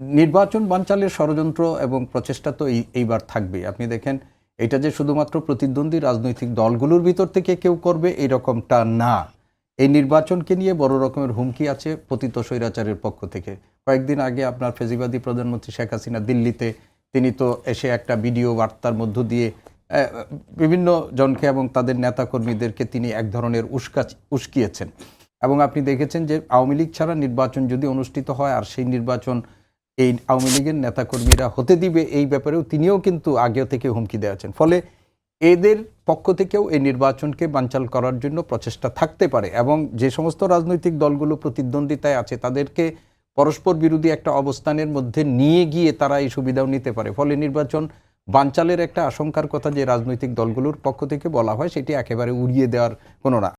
নির্বাচন বানচালের ষড়যন্ত্র এবং প্রচেষ্টা তো এইবার থাকবে। আপনি দেখেন এটা যে শুধুমাত্র প্রতিদ্বন্দ্বী রাজনৈতিক দলগুলোর ভিতর থেকে কেউ করবে এরকমটা না। এই নির্বাচনকে নিয়ে বড় রকমের হুমকি আছে পতিত স্বৈরাচারের পক্ষ থেকে। কয়েকদিন আগে আপনার ফেসিবাদী প্রধানমন্ত্রী শেখ হাসিনা দিল্লিতে তিনি তো এসে একটা ভিডিও বার্তার মধ্য দিয়ে বিভিন্ন জনকে এবং তাদের নেতাকর্মীদেরকে তিনি এক ধরনের উস্কিয়েছেন। এবং আপনি দেখেছেন যে আওয়ামী লীগ ছাড়া নির্বাচন যদি অনুষ্ঠিত হয় আর সেই নির্বাচন এই আওয়ামী লীগের নেতাকর্মীরা হতে দিবে এই ব্যাপারেও তিনিও কিন্তু আগে থেকে হুমকি দেওয়াছেন। ফলে এদের পক্ষ থেকেও এই নির্বাচনকে বানচাল করার জন্য প্রচেষ্টা থাকতে পারে এবং যে সমস্ত রাজনৈতিক দলগুলো প্রতিদ্বন্দ্বিতায় আছে তাদেরকে পরস্পর বিরোধী একটা অবস্থানের মধ্যে নিয়ে গিয়ে তারা এই সুবিধাও নিতে পারে। ফলে নির্বাচন বানচালের একটা আশঙ্কার কথা যে রাজনৈতিক দলগুলোর পক্ষ থেকে বলা হয় সেটি একেবারে উড়িয়ে দেওয়ার কোনো না।